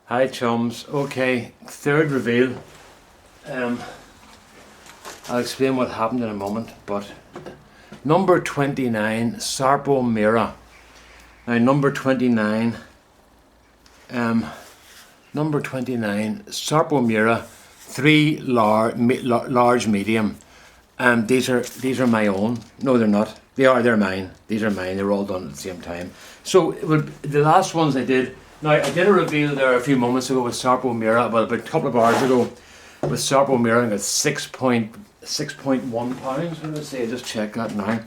Hi chums. Okay, third reveal. I'll explain what happened in a moment, but number 29, Sarpo Mira. Now number 29, Sarpo Mira, three large medium. These are my own. No, they're not. They're mine. These are mine. They were all done at the same time. So the last ones I did. Now I did a reveal there a few moments ago with Sarpo Mira, about a couple of hours ago, with Sarpo Mira, and it's 6.1 pounds. What did I say? Just check that now.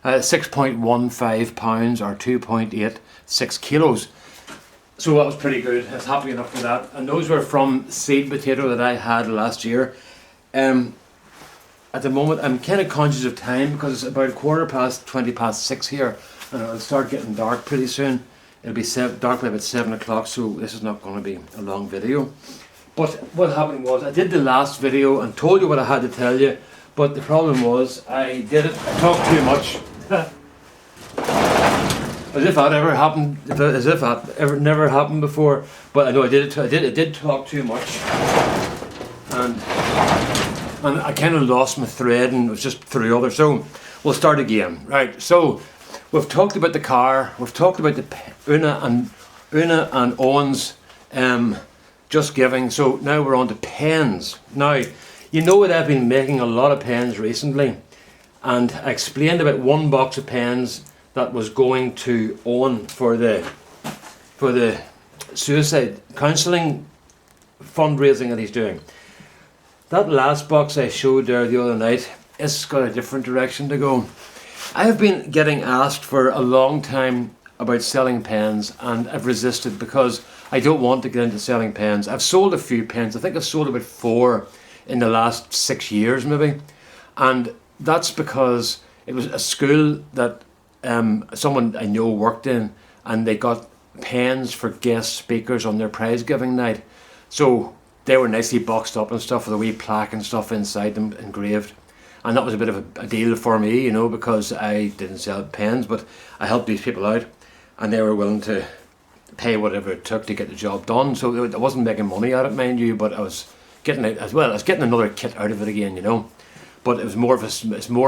6.15 pounds or 2.86 kilos. So that was pretty good. I was happy enough with that. And those were from seed potato that I had last year. At the moment, I'm kind of conscious of time because it's about 6:20 here, and it'll start getting dark pretty soon. It'll be dark by about 7 o'clock, so this is not going to be a long video. But what happened was, I did the last video and told you what I had to tell you, but the problem was, I talked too much. As if that ever happened, as if that ever never happened before. But I know I did talk too much, and I kind of lost my thread and it was just through other. So we'll start again, right? So we've talked about the car, we've talked about the Una and Owen's just giving. So now we're on to pens. Now you know that I've been making a lot of pens recently, and I explained about one box of pens that was going to Owen for the suicide counselling fundraising that he's doing. That last box I showed there the other night, it's got a different direction to go. I have been getting asked for a long time about selling pens, and I've resisted because I don't want to get into selling pens. I've sold a few pens. I think I've sold about 4 in the last 6 years maybe, and that's because it was a school that someone I know worked in, and they got pens for guest speakers on their prize giving night. So they were nicely boxed up and stuff with a wee plaque and stuff inside them engraved, and that was a bit of a deal for me, you know, because I didn't sell pens, but I helped these people out and they were willing to pay whatever it took to get the job done. So I wasn't making money out of it, mind you, but I was getting it as well. I was getting another kit out of it again, you know. But it's more of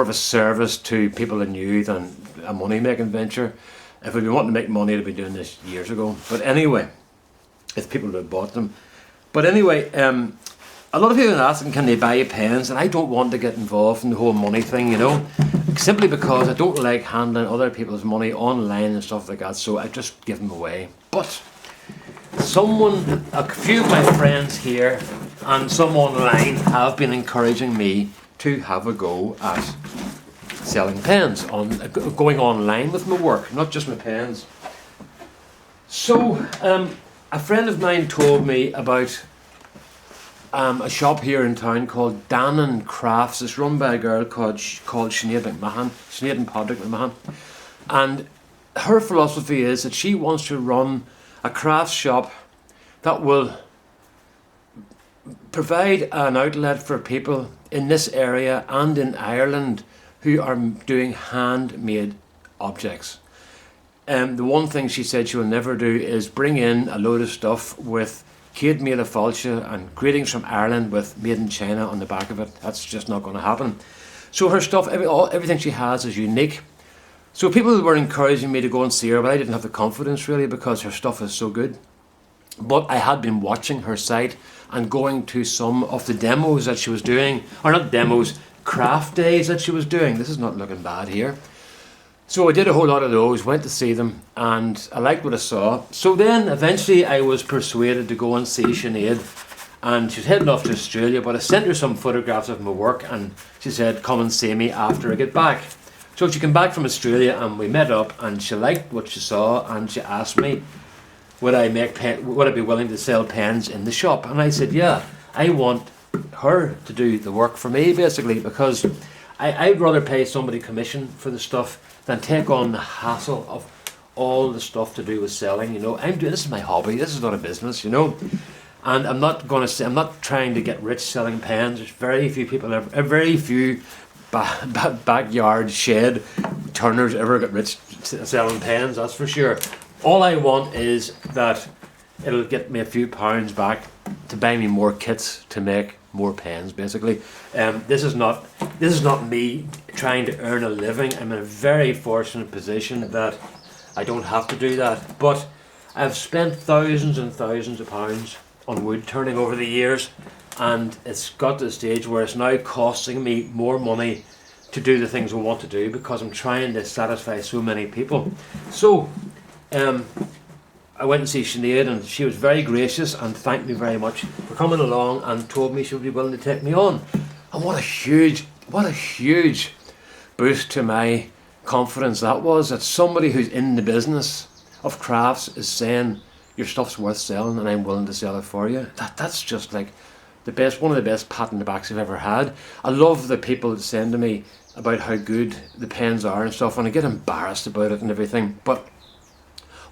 a service to people I knew than a money making venture. If I'd been wanting to make money, I'd been doing this years ago. But anyway, if people would have bought them. But anyway, a lot of people are asking, can they buy you pens? And I don't want to get involved in the whole money thing, you know, simply because I don't like handling other people's money online and stuff like that. So I just give them away. But a few of my friends here and some online have been encouraging me to have a go at selling pens, going online with my work, not just my pens. So a friend of mine told me about a shop here in town called Dannon Crafts. It's run by a girl called Sinead and Patrick McMahon, and her philosophy is that she wants to run a crafts shop that will provide an outlet for people in this area and in Ireland who are doing handmade objects. The one thing she said she will never do is bring in a load of stuff with Kate Made of Falcha and greetings from Ireland with Made in China on the back of it. That's just not going to happen. So her stuff, everything she has is unique. So people were encouraging me to go and see her, but I didn't have the confidence really because her stuff is so good. But I had been watching her site and going to some of the demos that she was doing, or not demos, craft days that she was doing. This is not looking bad here. So I did a whole lot of those, went to see them, and I liked what I saw. So then eventually I was persuaded to go and see Sinead, and she's heading off to Australia, but I sent her some photographs of my work and she said, come and see me after I get back. So she came back from Australia and we met up, and she liked what she saw, and she asked me, would I be willing to sell pens in the shop? And I said, yeah, I want her to do the work for me basically, because I'd rather pay somebody commission for the stuff than take on the hassle of all the stuff to do with selling. You know, this is my hobby. This is not a business, you know. And I'm not trying to get rich selling pens. There's very few people, very few backyard shed turners ever get rich selling pens. That's for sure. All I want is that it'll get me a few pounds back to buy me more kits to make more pens, basically. This is not me trying to earn a living. I'm in a very fortunate position that I don't have to do that. But I've spent thousands and thousands of pounds on wood turning over the years, and it's got to the stage where it's now costing me more money to do the things I want to do because I'm trying to satisfy so many people. So I went and see Sinead, and she was very gracious and thanked me very much for coming along and told me she would be willing to take me on. And what a huge boost to my confidence that was, that somebody who's in the business of crafts is saying your stuff's worth selling and I'm willing to sell it for you. That's just like one of the best pat in the backs I've ever had. I love the people that send to me about how good the pens are and stuff, and I get embarrassed about it and everything. But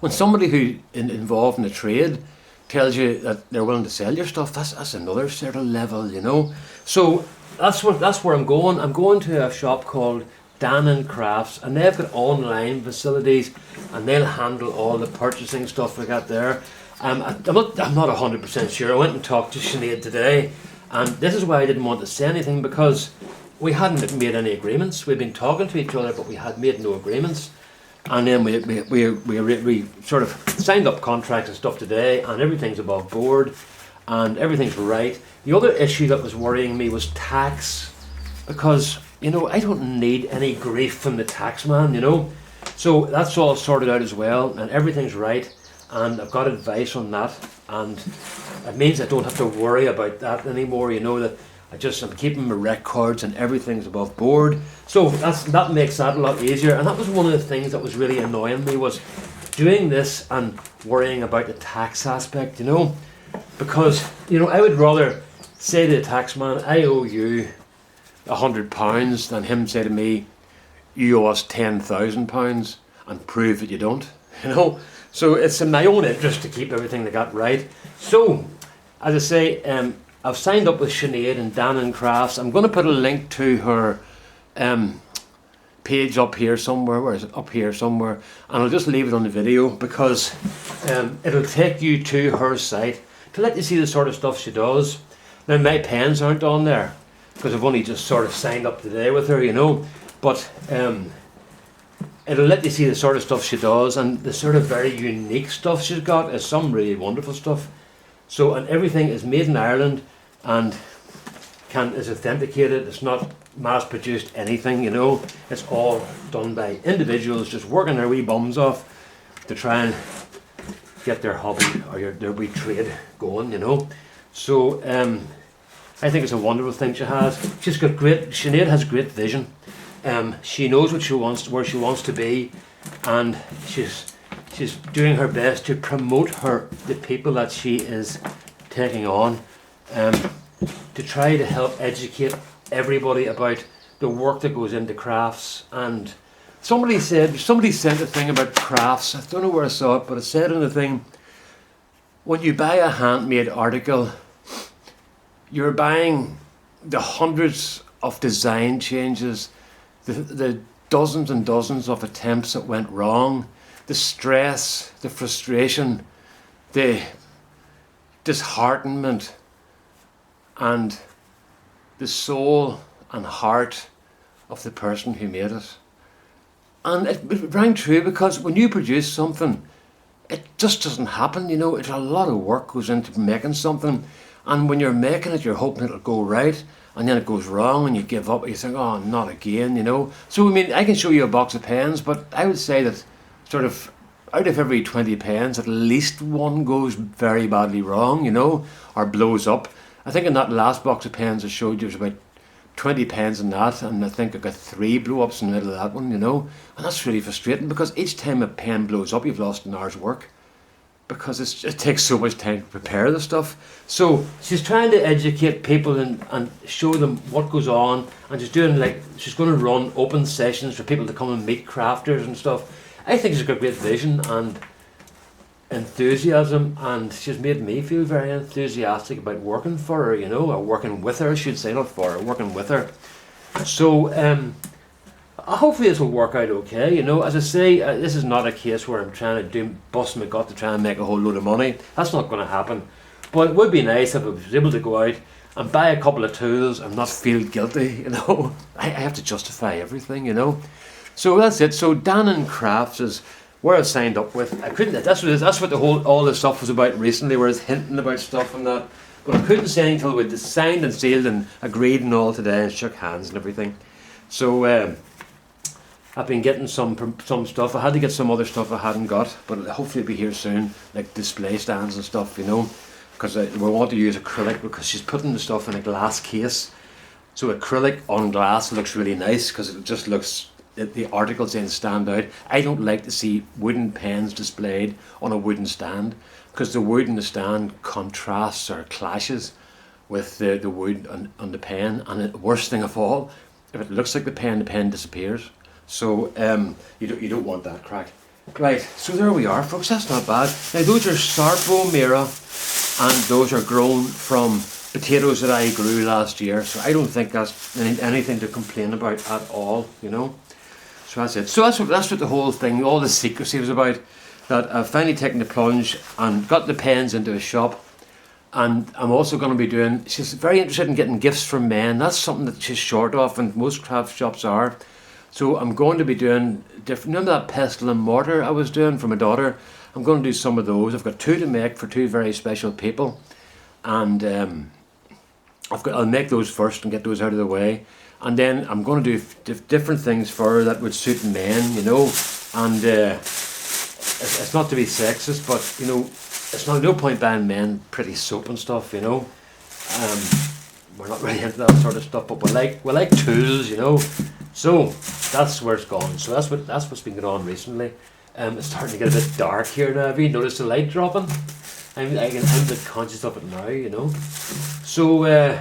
when somebody who involved in the trade tells you that they're willing to sell your stuff, that's another sort of level, you know. So that's where I'm going. I'm going to a shop called Dan & Crafts, and they've got online facilities, and they'll handle all the purchasing stuff we got there. I'm not 100% sure. I went and talked to Sinead today, and this is why I didn't want to say anything, because we hadn't made any agreements. We'd been talking to each other, but we had made no agreements. And then we sort of signed up contracts and stuff today, and everything's above board, and everything's right. The other issue that was worrying me was tax, because, you know, I don't need any grief from the tax man, you know. So that's all sorted out as well, and everything's right, and I've got advice on that, and it means I don't have to worry about that anymore, you know, that I'm keeping my records and everything's above board. So that makes that a lot easier. And that was one of the things that was really annoying me, was doing this and worrying about the tax aspect, you know. Because, you know, I would rather say to the tax man, I owe you £100 than him say to me, you owe us £10,000 and prove that you don't, you know. So it's in my own interest to keep everything they got right. So, as I say, I've signed up with Sinead and Dan & Crafts. I'm going to put a link to her page up here somewhere. Where is it? Up here somewhere. And I'll just leave it on the video, because it'll take you to her site to let you see the sort of stuff she does. Now, my pens aren't on there because I've only just sort of signed up today with her, you know. But it'll let you see the sort of stuff she does, and the sort of very unique stuff she's got is some really wonderful stuff. So, and everything is made in Ireland and is authenticated. It's not mass-produced anything, you know. It's all done by individuals just working their wee bums off to try and get their hobby or their wee trade going, you know. So, I think it's a wonderful thing she has. Sinead has great vision. She knows what she wants, where she wants to be, and she's doing her best to promote the people that she is taking on, to try to help educate everybody about the work that goes into crafts. And somebody sent a thing about crafts. I don't know where I saw it, but it said in the thing, when you buy a handmade article, you're buying the hundreds of design changes, the dozens and dozens of attempts that went wrong, the stress, the frustration, the disheartenment, and the soul and heart of the person who made it. And it rang true, because when you produce something, it just doesn't happen, you know. It's a lot of work goes into making something, and when you're making it, you're hoping it'll go right, and then it goes wrong and you give up and you think, oh, not again, you know. So I mean, I can show you a box of pens, but I would say that sort of out of every 20 pens, at least one goes very badly wrong, you know, or blows up. I think in that last box of pens I showed you, there's about 20 pens in that, and I think I got 3 blow-ups in the middle of that one, you know. And that's really frustrating, because each time a pen blows up, you've lost an hour's work, because it takes so much time to prepare the stuff. So she's trying to educate people and show them what goes on, and she's going to run open sessions for people to come and meet crafters and stuff. I think she's got great vision and enthusiasm, and she's made me feel very enthusiastic about working for her, you know, or working with her, I should say, not for her, working with her. So hopefully this will work out okay. You know, as I say, this is not a case where I'm trying to bust my gut to try and make a whole load of money. That's not going to happen. But it would be nice if I was able to go out and buy a couple of tools and not feel guilty. You know, I have to justify everything. You know, so that's it. So Dannon Crafts is where I signed up with. I couldn't. That's what all this stuff was about recently. Where I was hinting about stuff and that, but I couldn't say until we'd signed and sealed and agreed and all today and shook hands and everything. So I've been getting some stuff. I had to get some other stuff I hadn't got, but hopefully it'll be here soon, like display stands and stuff. You know, because we want to use acrylic because she's putting the stuff in a glass case. So acrylic on glass looks really nice because it just looks. The articles then stand out. I don't like to see wooden pens displayed on a wooden stand because the wood in the stand contrasts or clashes with the wood on the pen, and the worst thing of all, if it looks like the pen disappears. So you don't want that crack. Right, so there we are, folks. That's not bad. Now those are Sarpo Mira, and those are grown from potatoes that I grew last year. So I don't think that's anything to complain about at all. You know. So that's it. So that's what the whole thing, all the secrecy was about. That I've finally taken the plunge and got the pens into a shop. And I'm also going to be doing, she's very interested in getting gifts from men. That's something that she's short of, and most craft shops are. So I'm going to be doing different, remember that pestle and mortar I was doing for my daughter? I'm going to do some of those. I've got 2 to make for 2 very special people. And I'll make those first and get those out of the way. And then I'm going to do different things for her that would suit men, you know. And it's not to be sexist, but you know, it's no point buying men pretty soap and stuff, you know. We're not really into that sort of stuff, but we like tools, you know. So that's where it's gone. So that's what's been going on recently. It's starting to get a bit dark here now. Have you noticed the light dropping? I'm a bit conscious of it now, you know. So.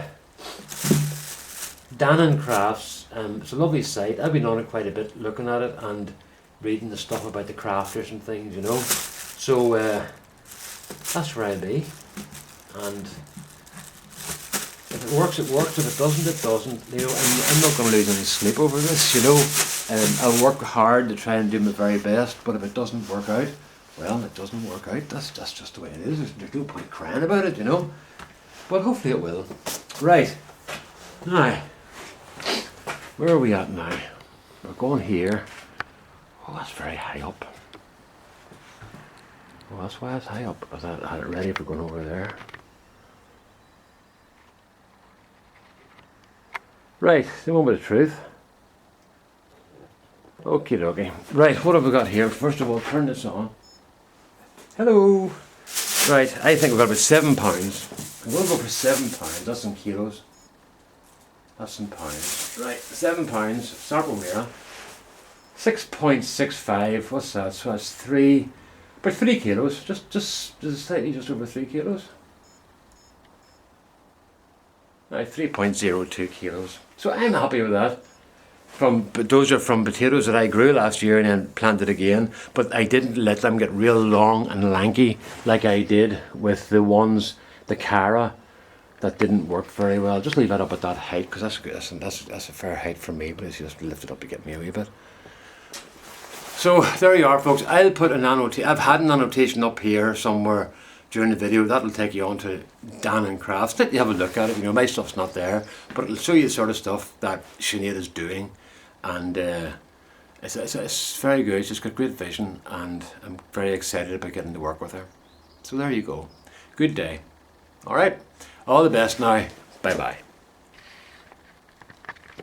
Dannon Crafts, it's a lovely site. I've been on it quite a bit, looking at it and reading the stuff about the crafters and things, you know. So that's where I'll be. And if it works, it works. If it doesn't, it doesn't. You know, I'm not going to lose any sleep over this, you know. I'll work hard to try and do my very best, but if it doesn't work out, well, it doesn't work out. That's just the way it is. There's no point crying about it, you know. But hopefully it will. Right. Now, where are we at now? We're going here. Oh, that's very high up. Oh, that's why it's high up. I had it ready for going over there. Right, the moment of truth. Okie dokie. Right, what have we got here? First of all, turn this on. Hello. Right, I think we've got about £7. I'm going to go for £7. That's in kilos. That's in pounds. Right, £7. Sarpo Mira. 6.65. What's that? So that's about 3 kilos. Just slightly just over 3 kilos. Right, 3.02 kilos. So I'm happy with that. Those are from potatoes that I grew last year and then planted again. But I didn't let them get real long and lanky like I did with the ones, the Cara. That didn't work very well. Just leave that up at that height because that's a fair height for me. But it's just lift it up to get me a wee bit. So there you are, folks. I'll put an annotation. I've had an annotation up here somewhere during the video. That'll take you on to Dannon Crafts. Let you have a look at it. You know, my stuff's not there, but it'll show you the sort of stuff that Sinead is doing, and it's very good. She's got great vision, and I'm very excited about getting to work with her. So there you go. Good day. All right. All the best now. Bye bye.